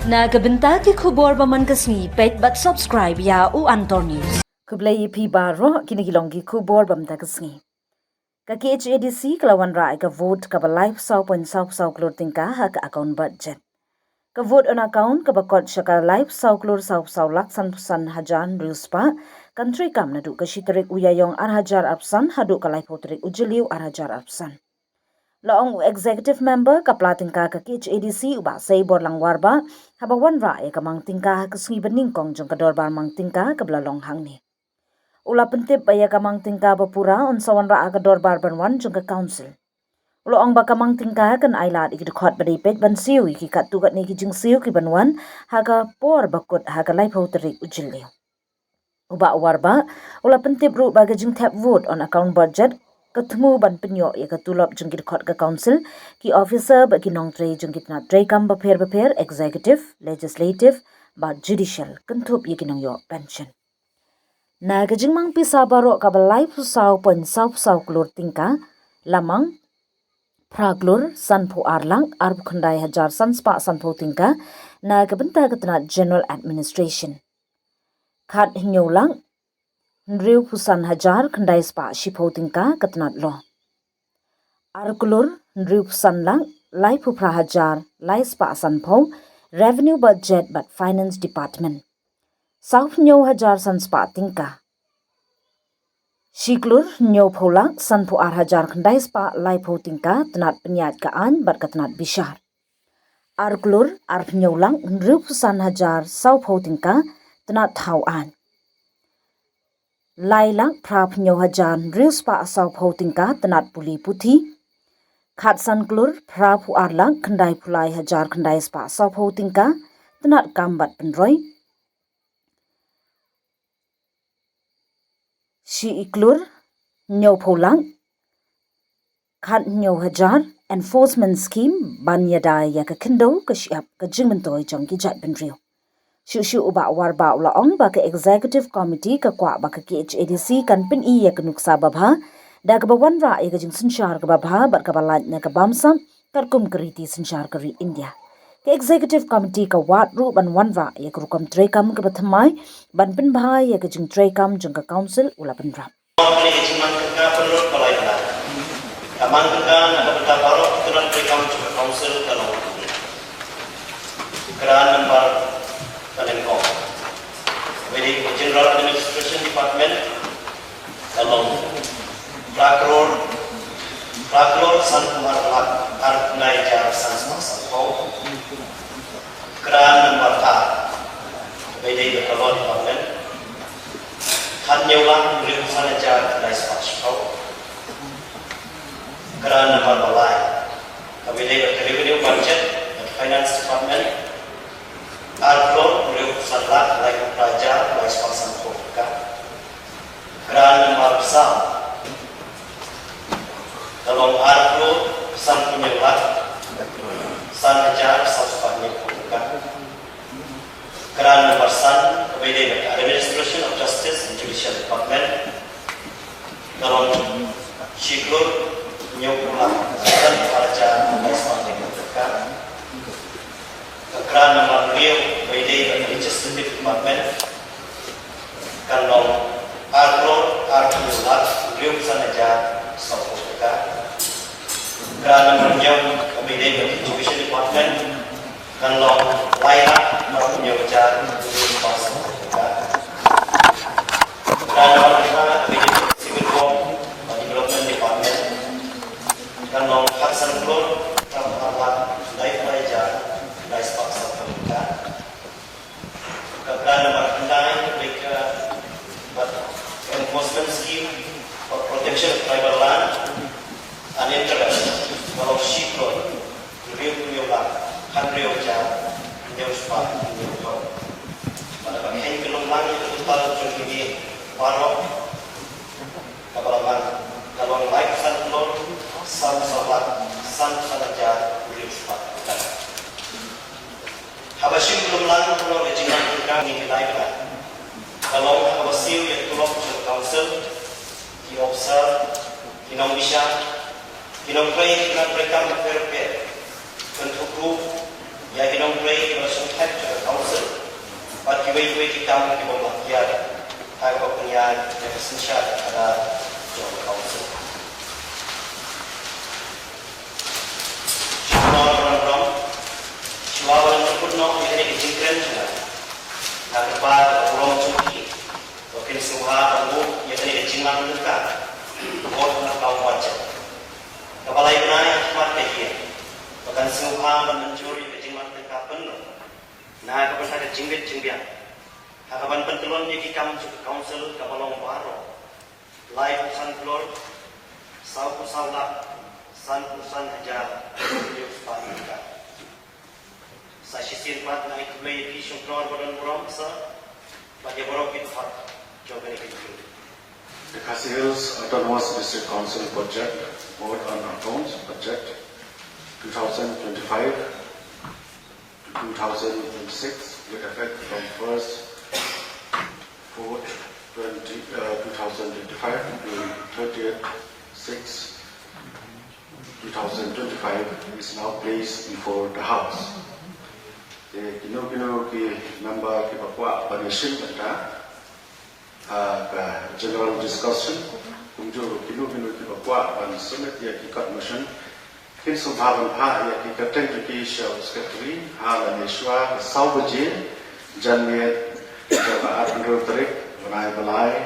Nagabenta ki khubor baman kasni pet but subscribe ya u Antor News. Kublai pi baro kinigilong ki khubor bamta kasni. Ka KHADC kalawan rai ka vote ka ba live saw klur tingka ha ka account budget. Ka vote on account ka bakot syaka live saw klur saw laksan pusan hajan ruspa country kam nadu ka shitarik uyayong arhajar apsan hadu ka live potrik ujiliu arhajar apsan. Laong executive member kapla tingka ka KHADC uba say borlang warba habawan ra e kamang tingka kasngi beningkong jong kadorbar mang tingka kablalong hangni. Ula pentip baya kamang tingka bapura on sawan ra kadorbar banwan jong ka council. Laong ba kamang tingka kan ailat ikidukot badipet ban siu iki katugat ni kijing siu ki banwan haga por bakut haga lai pauterik ujilio. Uba warba ula pentip ru baga jing tap vote on account budget ketemu ban penyo ya ketulop jengkit kot ke council ki officer bagi nong tre jengkit na tre kam beper executive legislative ba judicial kentup ya kinong yo pension na gajing mang pisa baro ka balai pusau pon sau klur tingka lamang praglur sanpo arlang arb khandai hajar sanspa sanpo tingka na gabenta ketna general administration khat hinyolang Nriu pusan hajar kandai spa shipo tingka katnat lo. Arkulur nriu pusan lang lai pupra hajar lai spa sanpo revenue budget but finance department. South nyo hajar san spa tingka. Shiklur nyo polang sanpo ar hajar kandai spa lai po tingka tenat penyat kaan bat katnat bishar. Arkulur ar nyo lang nriu pusan hajar sau po tingka tenat tauan. Lailang prap nyo hajan rius pa asaw pau tingka tenat puli puti. Khat san klur prap arlang kendai pulai hajar kendai spa asaw pau tingka tenat kambat penroy. Si iklur nyo pulang khat nyo hajar enforcement scheme banyada ya ke kendo ke siap ke jingmentoy jong kijat penrio. Syusyu uba warba ulaong ba ke executive committee ke kwa ba ke KHADC kan pin iya ke nuksa babha da ke bawan ra ya ke jing sensyar ke babha bat ke balat na ke bamsa karkum keriti sensyar keri India. Ke executive committee ke wat ru ban wan ra ya ke rukam trekam ke batamai ban pin bah ya ke jing trekam jong ke council ula ban ra. Ini kejiman kerja penurut balai benar. Kamang kerja nak bertabarok turan trekam jong ke council kalau kerana nomor Kalengkong. Jadi General Administration Department along Praklor San Kumar Arnai Jar San Sampau Keran nomor 4 Jadi Kalor Department Hanyawang Rim Sanajar Dais Paspau Keran nomor balai Kabinete Revenue Budget Finance Department Arklor Rio Sarlat Lai Praja Lai Spasang Koka Keran nomor besar dalam Arklor San Penyelat San Hajar Sasupanya Koka Keran nomor San Kabinete Administration of Justice and Judicial Department dalam Shiklur Nyokula San Praja Lai Spasang Koka Keran nomor Rio Wede Legislative Department Kalong Arklor Arkulat Rio Sanaja Sapoka Keran nomor Nyong Wede Education Department Kalong Laila Marpunya Wajar Rio Sapoka Keran nomor 5 Wede Civil Law Development Department Kalong Haksan Klor Rampalat Life Wajar Dais Paksa Pemuda Keran nomor 9 mereka enforcement scheme for protection of tribal land and interest walau Shikor Rio Punyola Hanrio Jar Nyospa Nyoko pada bagian kelomang itu total jumlah warok kapalaman kalong life san klor san salat san sanaja Rio Spa Habasim belum lalu kalau rejiman kita ini lainlah. Kalau habasim yang tulok ke council, di observe, di nom bisa, di nom play, di nom mereka berper, bentuk group, ya di nom play, berasal wei ki kam ki bom ya ha ko punya ya kesensia ada yang council Shwawaran terpurno ini dijingkren juga. Agar orang cuci, mungkin semua orang yang tadi dijingkran mereka, orang nak tahu wajah. Kepala ibu naya cuma kajian, bahkan semua mencuri dijingkran mereka penuh. Nah, kapan ada jingkit-jingkian, kapan pentelon jadi kamu juga council kabalong baro, live sunflower, saulat, sun hajar, video sepatutnya. Sashisin pat na ikublay pisong floor badan buram sa pagyaborok itfat jogan ikitfil. The Khasi Hills Autonomous District Council project, Board on Accounts project 2025 to 2026 with effect from 1st 4th 2025 to 30th 6th 2025 is now placed before the House. Kino ki member ki bakwa permission benda general discussion kunjur kino ki bakwa ban sumet ya ki commission kin subhavan pha ya ki kateng ki show secretary hala neshwa saubje janmet jaba atro tarik banai balai